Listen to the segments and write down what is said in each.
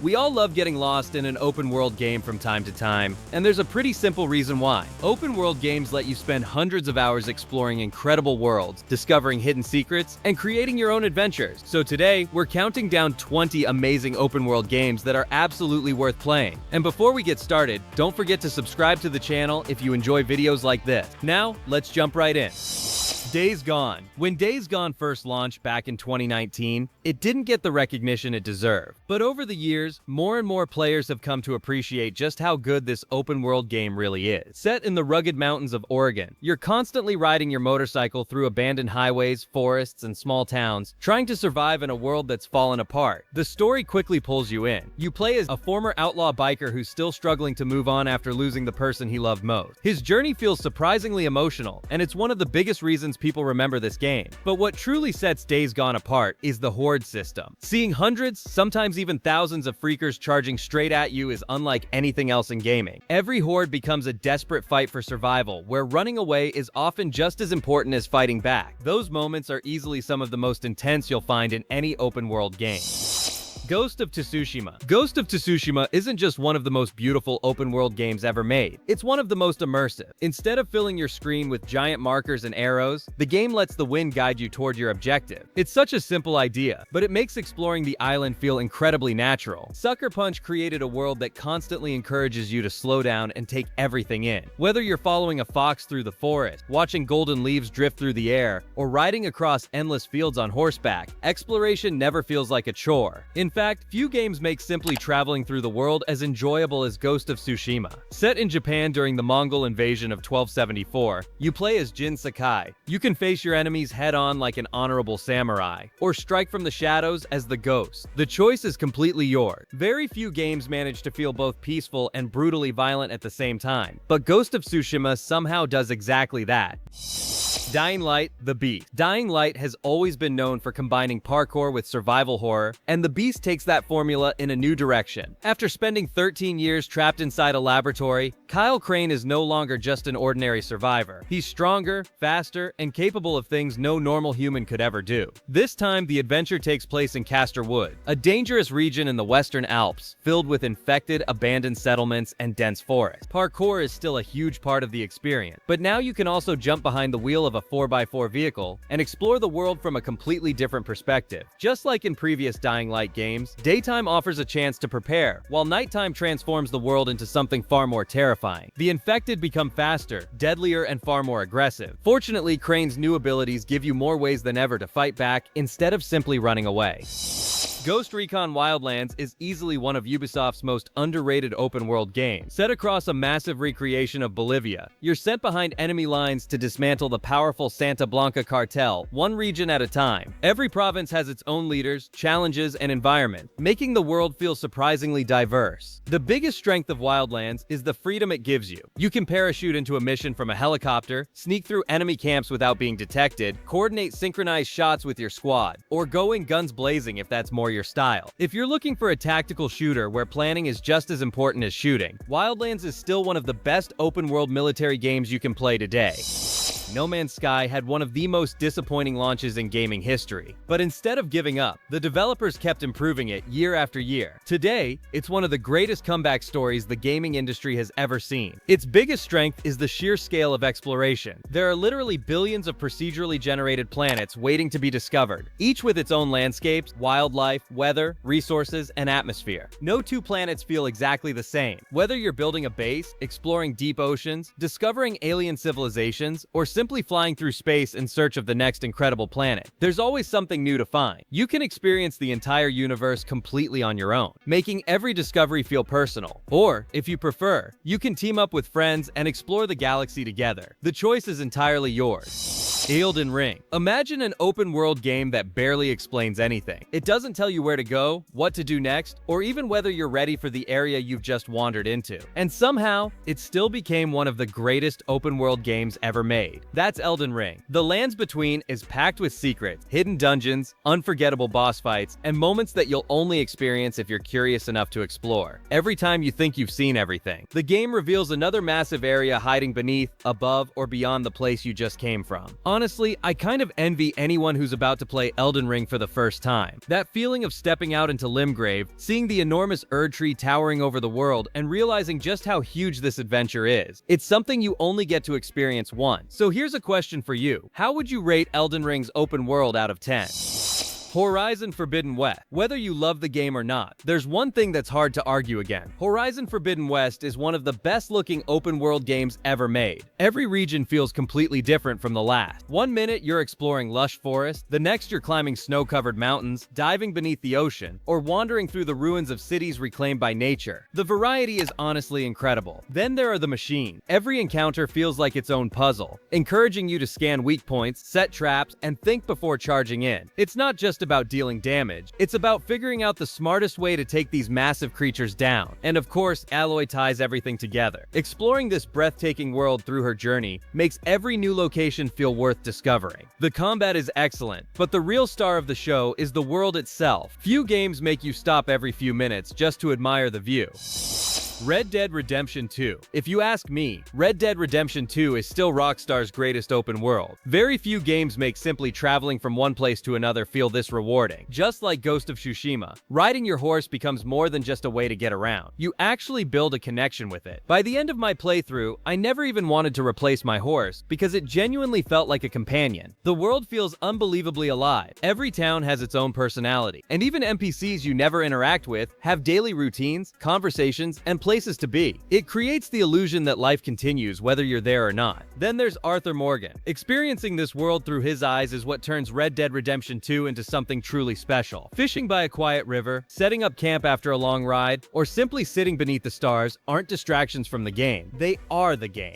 We all love getting lost in an open-world game from time to time, and there's a pretty simple reason why. Open-world games let you spend hundreds of hours exploring incredible worlds, discovering hidden secrets, and creating your own adventures. So today, we're counting down 20 amazing open-world games that are absolutely worth playing. And before we get started, don't forget to subscribe to the channel if you enjoy videos like this. Now, let's jump right in. Days Gone. When Days Gone first launched back in 2019, it didn't get the recognition it deserved. But over the years, more and more players have come to appreciate just how good this open-world game really is. Set in the rugged mountains of Oregon, you're constantly riding your motorcycle through abandoned highways, forests, and small towns, trying to survive in a world that's fallen apart. The story quickly pulls you in. You play as a former outlaw biker who's still struggling to move on after losing the person he loved most. His journey feels surprisingly emotional, and it's one of the biggest reasons people remember this game. But what truly sets Days Gone apart is the horde system. Seeing hundreds, sometimes even thousands of freakers charging straight at you is unlike anything else in gaming. Every horde becomes a desperate fight for survival, where running away is often just as important as fighting back. Those moments are easily some of the most intense you'll find in any open-world game. Ghost of Tsushima. Ghost of Tsushima isn't just one of the most beautiful open-world games ever made. It's one of the most immersive. Instead of filling your screen with giant markers and arrows, the game lets the wind guide you toward your objective. It's such a simple idea, but it makes exploring the island feel incredibly natural. Sucker Punch created a world that constantly encourages you to slow down and take everything in. Whether you're following a fox through the forest, watching golden leaves drift through the air, or riding across endless fields on horseback, exploration never feels like a chore. In fact, few games make simply traveling through the world as enjoyable as Ghost of Tsushima. Set in Japan during the Mongol invasion of 1274, you play as Jin Sakai. You can face your enemies head-on like an honorable samurai, or strike from the shadows as the Ghost. The choice is completely yours. Very few games manage to feel both peaceful and brutally violent at the same time, but Ghost of Tsushima somehow does exactly that. Dying Light: The Beast. Dying Light has always been known for combining parkour with survival horror, and The Beast takes that formula in a new direction. After spending 13 years trapped inside a laboratory, Kyle Crane is no longer just an ordinary survivor. He's stronger, faster, and capable of things no normal human could ever do. This time, the adventure takes place in Castor Wood, a dangerous region in the Western Alps, filled with infected, abandoned settlements and dense forests. Parkour is still a huge part of the experience, but now you can also jump behind the wheel of a 4x4 vehicle and explore the world from a completely different perspective. Just like in previous Dying Light games, daytime offers a chance to prepare, while nighttime transforms the world into something far more terrifying. The infected become faster, deadlier, and far more aggressive. Fortunately, Crane's new abilities give you more ways than ever to fight back instead of simply running away. Ghost Recon Wildlands is easily one of Ubisoft's most underrated open-world games. Set across a massive recreation of Bolivia, you're sent behind enemy lines to dismantle the powerful Santa Blanca cartel, one region at a time. Every province has its own leaders, challenges, and environment, making the world feel surprisingly diverse. The biggest strength of Wildlands is the freedom it gives you. You can parachute into a mission from a helicopter, sneak through enemy camps without being detected, coordinate synchronized shots with your squad, or go in guns blazing if that's more your style. If you're looking for a tactical shooter where planning is just as important as shooting, Wildlands is still one of the best open-world military games you can play today. No Man's Sky had one of the most disappointing launches in gaming history. But instead of giving up, the developers kept improving it year after year. Today, it's one of the greatest comeback stories the gaming industry has ever seen. Its biggest strength is the sheer scale of exploration. There are literally billions of procedurally generated planets waiting to be discovered, each with its own landscapes, wildlife, weather, resources, and atmosphere. No two planets feel exactly the same. Whether you're building a base, exploring deep oceans, discovering alien civilizations, or simply flying through space in search of the next incredible planet, there's always something new to find. You can experience the entire universe completely on your own, making every discovery feel personal. Or, if you prefer, you can team up with friends and explore the galaxy together. The choice is entirely yours. Elden Ring. Imagine an open-world game that barely explains anything. It doesn't tell you where to go, what to do next, or even whether you're ready for the area you've just wandered into. And somehow, it still became one of the greatest open-world games ever made. That's Elden Ring. The Lands Between is packed with secrets, hidden dungeons, unforgettable boss fights, and moments that you'll only experience if you're curious enough to explore. Every time you think you've seen everything, the game reveals another massive area hiding beneath, above, or beyond the place you just came from. Honestly, I kind of envy anyone who's about to play Elden Ring for the first time. That feeling of stepping out into Limgrave, seeing the enormous Erd tree towering over the world, and realizing just how huge this adventure is. It's something you only get to experience once. So here's a question for you. How would you rate Elden Ring's open world out of 10? Horizon Forbidden West. Whether you love the game or not, there's one thing that's hard to argue against. Horizon Forbidden West is one of the best-looking open-world games ever made. Every region feels completely different from the last. One minute you're exploring lush forest, the next you're climbing snow-covered mountains, diving beneath the ocean, or wandering through the ruins of cities reclaimed by nature. The variety is honestly incredible. Then there are the machines. Every encounter feels like its own puzzle, encouraging you to scan weak points, set traps, and think before charging in. It's not just about dealing damage, it's about figuring out the smartest way to take these massive creatures down. And of course, Aloy ties everything together. Exploring this breathtaking world through her journey makes every new location feel worth discovering. The combat is excellent, but the real star of the show is the world itself. Few games make you stop every few minutes just to admire the view. Red Dead Redemption 2. If you ask me, Red Dead Redemption 2 is still Rockstar's greatest open world. Very few games make simply traveling from one place to another feel this rewarding. Just like Ghost of Tsushima, riding your horse becomes more than just a way to get around. You actually build a connection with it. By the end of my playthrough, I never even wanted to replace my horse because it genuinely felt like a companion. The world feels unbelievably alive. Every town has its own personality, and even NPCs you never interact with have daily routines, conversations, and places to be. It creates the illusion that life continues whether you're there or not. Then there's Arthur Morgan. Experiencing this world through his eyes is what turns Red Dead Redemption 2 into something truly special. Fishing by a quiet river, setting up camp after a long ride, or simply sitting beneath the stars aren't distractions from the game. They are the game.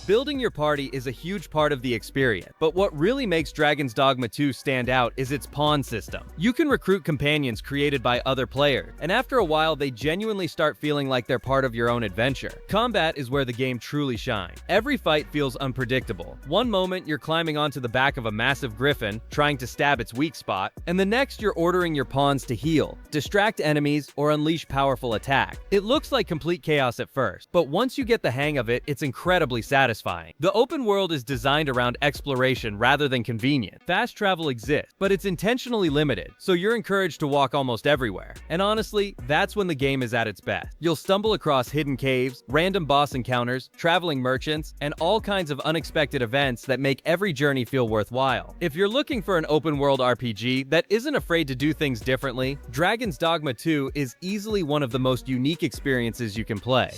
Building your party is a huge part of the experience, but what really makes Dragon's Dogma 2 stand out is its pawn system. You can recruit companions created by other players, and after a while they genuinely start feeling like they're part of your own adventure. Combat is where the game truly shines. Every fight feels unpredictable. One moment you're climbing onto the back of a massive griffin, trying to stab its weak spot, and the next you're ordering your pawns to heal, distract enemies, or unleash powerful attack. It looks like complete chaos at first, but once you get the hang of it, it's incredibly satisfying. The open world is designed around exploration rather than convenience. Fast travel exists, but it's intentionally limited, so you're encouraged to walk almost everywhere. And honestly, that's when the game is at its best. You'll stumble across hidden caves, random boss encounters, traveling merchants, and all kinds of unexpected events that make every journey feel worthwhile. If you're looking for an open world RPG that isn't afraid to do things differently, Dragon's Dogma 2 is easily one of the most unique experiences you can play.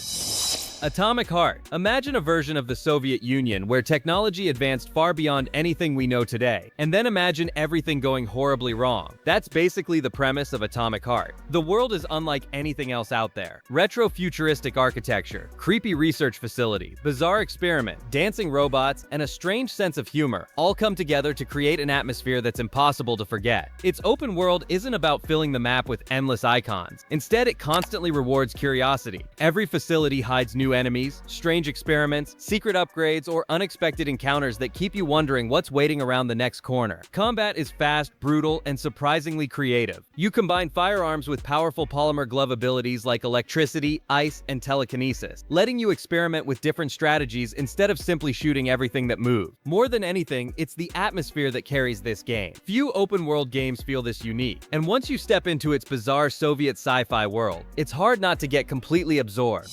Atomic Heart. Imagine a version of the Soviet Union where technology advanced far beyond anything we know today, and then imagine everything going horribly wrong. That's basically the premise of Atomic Heart. The world is unlike anything else out there. Retro-futuristic architecture, creepy research facility, bizarre experiment, dancing robots, and a strange sense of humor all come together to create an atmosphere that's impossible to forget. Its open world isn't about filling the map with endless icons. Instead, it constantly rewards curiosity. Every facility hides new enemies, strange experiments, secret upgrades, or unexpected encounters that keep you wondering what's waiting around the next corner. Combat is fast, brutal, and surprisingly creative. You combine firearms with powerful polymer glove abilities like electricity, ice, and telekinesis, letting you experiment with different strategies instead of simply shooting everything that moves. More than anything, it's the atmosphere that carries this game. Few open-world games feel this unique, and once you step into its bizarre Soviet sci-fi world, it's hard not to get completely absorbed.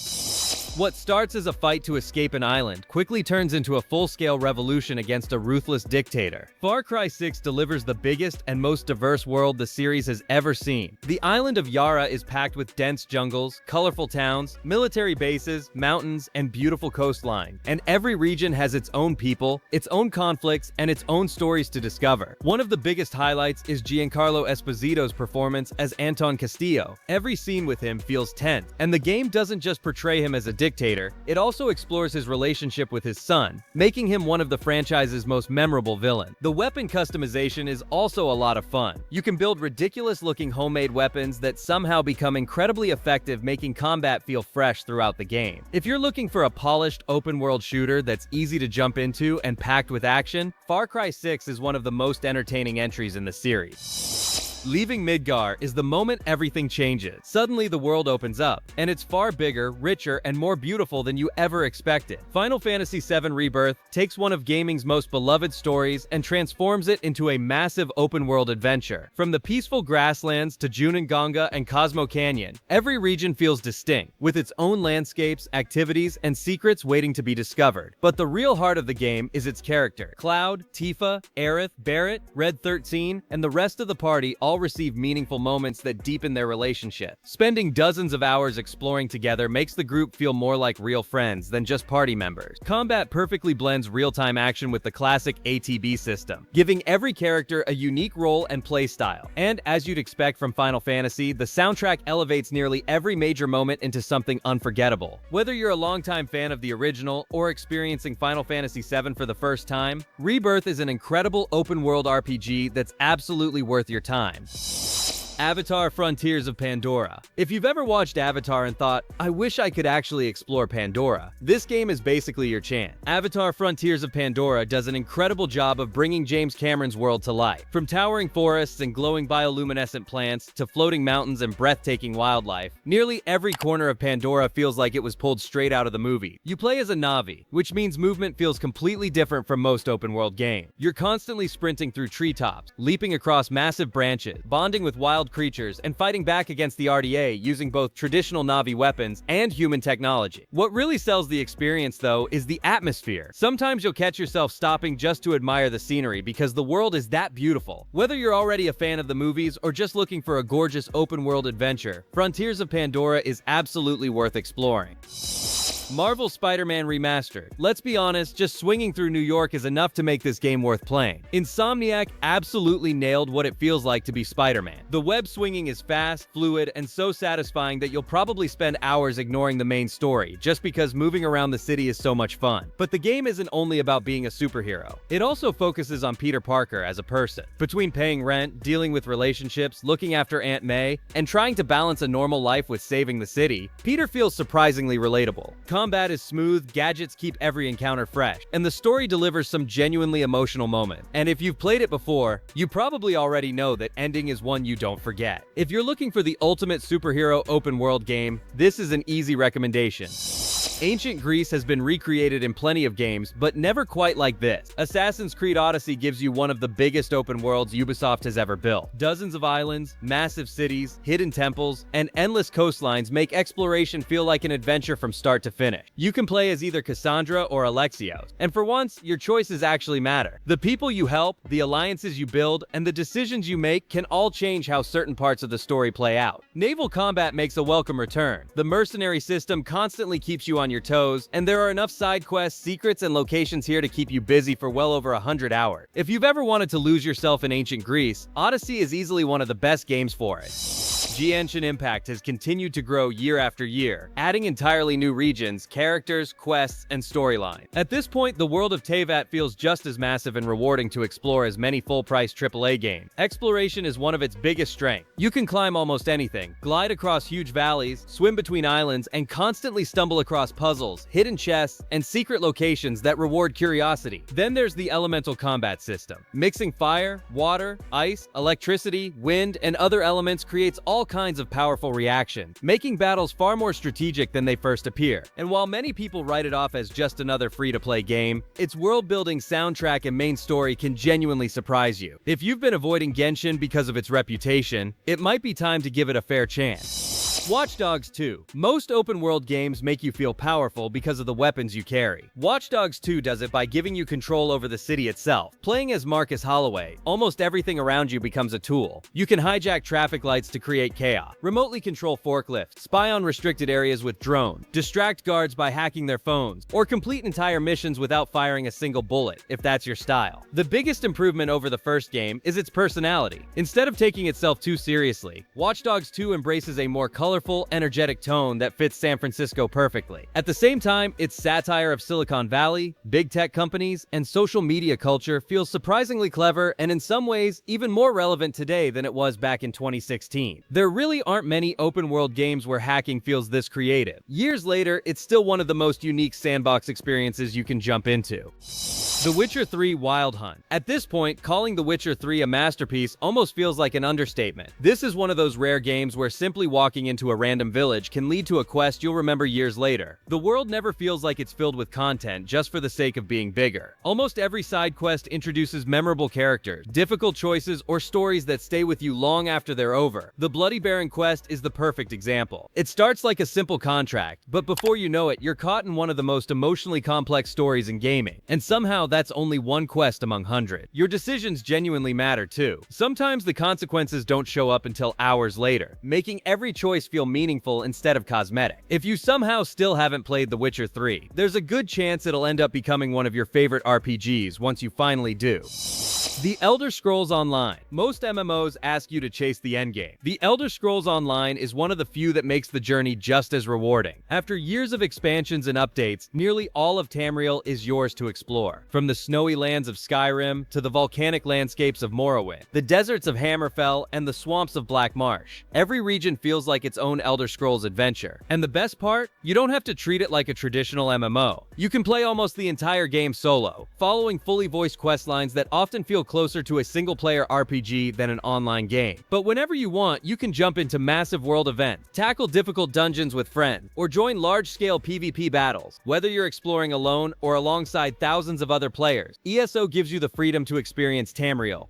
What starts as a fight to escape an island quickly turns into a full-scale revolution against a ruthless dictator. Far Cry 6 delivers the biggest and most diverse world the series has ever seen. The island of Yara is packed with dense jungles, colorful towns, military bases, mountains, and beautiful coastline. And every region has its own people, its own conflicts, and its own stories to discover. One of the biggest highlights is Giancarlo Esposito's performance as Anton Castillo. Every scene with him feels tense, and the game doesn't just portray him as a dictator, it also explores his relationship with his son, making him one of the franchise's most memorable villains. The weapon customization is also a lot of fun. You can build ridiculous-looking homemade weapons that somehow become incredibly effective, making combat feel fresh throughout the game. If you're looking for a polished open-world shooter that's easy to jump into and packed with action, Far Cry 6 is one of the most entertaining entries in the series. Leaving Midgar is the moment everything changes. Suddenly the world opens up, and it's far bigger, richer, and more beautiful than you ever expected. Final Fantasy VII Rebirth takes one of gaming's most beloved stories and transforms it into a massive open-world adventure. From the peaceful grasslands to Junanganga and Cosmo Canyon, every region feels distinct, with its own landscapes, activities, and secrets waiting to be discovered. But the real heart of the game is its character. Cloud, Tifa, Aerith, Barrett, Red 13, and the rest of the party all receive meaningful moments that deepen their relationship. Spending dozens of hours exploring together makes the group feel more like real friends than just party members. Combat perfectly blends real-time action with the classic ATB system, giving every character a unique role and playstyle. And as you'd expect from Final Fantasy, the soundtrack elevates nearly every major moment into something unforgettable. Whether you're a longtime fan of the original or experiencing Final Fantasy VII for the first time, Rebirth is an incredible open-world RPG that's absolutely worth your time. Avatar: Frontiers of Pandora. If you've ever watched Avatar and thought, I wish I could actually explore Pandora, this game is basically your chance. Avatar: Frontiers of Pandora does an incredible job of bringing James Cameron's world to life. From towering forests and glowing bioluminescent plants to floating mountains and breathtaking wildlife, nearly every corner of Pandora feels like it was pulled straight out of the movie. You play as a Na'vi, which means movement feels completely different from most open-world games. You're constantly sprinting through treetops, leaping across massive branches, bonding with wild creatures, and fighting back against the RDA using both traditional Na'vi weapons and human technology. What really sells the experience, though, is the atmosphere. Sometimes you'll catch yourself stopping just to admire the scenery because the world is that beautiful. Whether you're already a fan of the movies or just looking for a gorgeous open-world adventure, Frontiers of Pandora is absolutely worth exploring. Marvel Spider-Man Remastered. Let's be honest, just swinging through New York is enough to make this game worth playing. Insomniac absolutely nailed what it feels like to be Spider-Man. The web swinging is fast, fluid, and so satisfying that you'll probably spend hours ignoring the main story, just because moving around the city is so much fun. But the game isn't only about being a superhero. It also focuses on Peter Parker as a person. Between paying rent, dealing with relationships, looking after Aunt May, and trying to balance a normal life with saving the city, Peter feels surprisingly relatable. Combat is smooth, gadgets keep every encounter fresh, and the story delivers some genuinely emotional moments. And if you've played it before, you probably already know that ending is one you don't forget. If you're looking for the ultimate superhero open-world game, this is an easy recommendation. Ancient Greece has been recreated in plenty of games, but never quite like this. Assassin's Creed Odyssey gives you one of the biggest open worlds Ubisoft has ever built. Dozens of islands, massive cities, hidden temples, and endless coastlines make exploration feel like an adventure from start to finish. You can play as either Cassandra or Alexios, and for once, your choices actually matter. The people you help, the alliances you build, and the decisions you make can all change how certain parts of the story play out. Naval combat makes a welcome return. The mercenary system constantly keeps you on your toes, and there are enough side quests, secrets, and locations here to keep you busy for well over 100 hours. If you've ever wanted to lose yourself in ancient Greece, Odyssey is easily one of the best games for it. Genshin Impact has continued to grow year after year, adding entirely new regions, characters, quests, and storyline. At this point, the world of Teyvat feels just as massive and rewarding to explore as many full-price AAA games. Exploration is one of its biggest strengths. You can climb almost anything, glide across huge valleys, swim between islands, and constantly stumble across puzzles, hidden chests, and secret locations that reward curiosity. Then there's the elemental combat system. Mixing fire, water, ice, electricity, wind, and other elements creates all kinds of powerful reactions, making battles far more strategic than they first appear. And while many people write it off as just another free-to-play game, its world-building soundtrack and main story can genuinely surprise you. If you've been avoiding Genshin because of its reputation, it might be time to give it a fair chance. Watch Dogs 2. Most open-world games make you feel powerful because of the weapons you carry. Watch Dogs 2 does it by giving you control over the city itself. Playing as Marcus Holloway, almost everything around you becomes a tool. You can hijack traffic lights to create chaos, remotely control forklifts, spy on restricted areas with drone, distract guards guards by hacking their phones, or complete entire missions without firing a single bullet, if that's your style. The biggest improvement over the first game is its personality. Instead of taking itself too seriously, Watch Dogs 2 embraces a more colorful, energetic tone that fits San Francisco perfectly. At the same time, its satire of Silicon Valley, big tech companies, and social media culture feels surprisingly clever and in some ways even more relevant today than it was back in 2016. There really aren't many open-world games where hacking feels this creative. Years later, it's still one of the most unique sandbox experiences you can jump into. The Witcher 3 Wild Hunt. At this point, calling The Witcher 3 a masterpiece almost feels like an understatement. This is one of those rare games where simply walking into a random village can lead to a quest you'll remember years later. The world never feels like it's filled with content just for the sake of being bigger. Almost every side quest introduces memorable characters, difficult choices, or stories that stay with you long after they're over. The Bloody Baron quest is the perfect example. It starts like a simple contract, but before you know it, you're caught in one of the most emotionally complex stories in gaming. And somehow that's only one quest among hundreds. Your decisions genuinely matter too. Sometimes the consequences don't show up until hours later, making every choice feel meaningful instead of cosmetic. If you somehow still haven't played The Witcher 3, there's a good chance it'll end up becoming one of your favorite RPGs once you finally do. The Elder Scrolls Online. Most MMOs ask you to chase the endgame. The Elder Scrolls Online is one of the few that makes the journey just as rewarding. After years of expansions and updates, nearly all of Tamriel is yours to explore. From the snowy lands of Skyrim to the volcanic landscapes of Morrowind, the deserts of Hammerfell, and the swamps of Black Marsh. Every region feels like its own Elder Scrolls adventure. And the best part? You don't have to treat it like a traditional MMO. You can play almost the entire game solo, following fully voiced questlines that often feel closer to a single-player RPG than an online game. But whenever you want, you can jump into massive world events, tackle difficult dungeons with friends, or join large-scale PvP battles. Whether you're exploring alone or alongside thousands of other players, ESO gives you the freedom to experience Tamriel.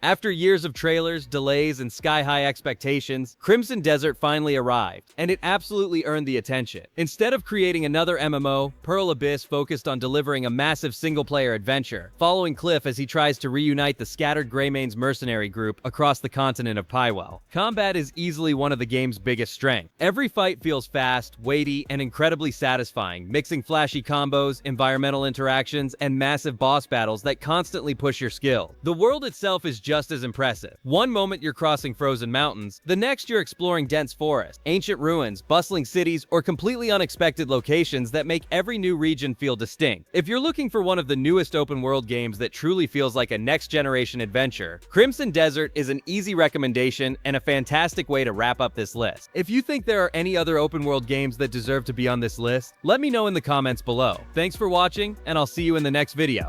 After years of trailers, delays, and sky-high expectations, Crimson Desert finally arrived, and it absolutely earned the attention. Instead of creating another MMO, Pearl Abyss focused on delivering a massive single-player adventure, following Cliff as he tries to reunite the scattered Greymane's mercenary group across the continent of Pywell. Combat is easily one of the game's biggest strengths. Every fight feels fast, weighty, and incredibly satisfying, mixing flashy combos, environmental interactions, and massive boss battles that constantly push your skill. The world itself is just as impressive. One moment you're crossing frozen mountains, the next you're exploring dense forests, ancient ruins, bustling cities, or completely unexpected locations that make every new region feel distinct. If you're looking for one of the newest open-world games that truly feels like a next-generation adventure, Crimson Desert is an easy recommendation and a fantastic way to wrap up this list. If you think there are any other open-world games that deserve to be on this list, let me know in the comments below. Thanks for watching, and I'll see you in the next video.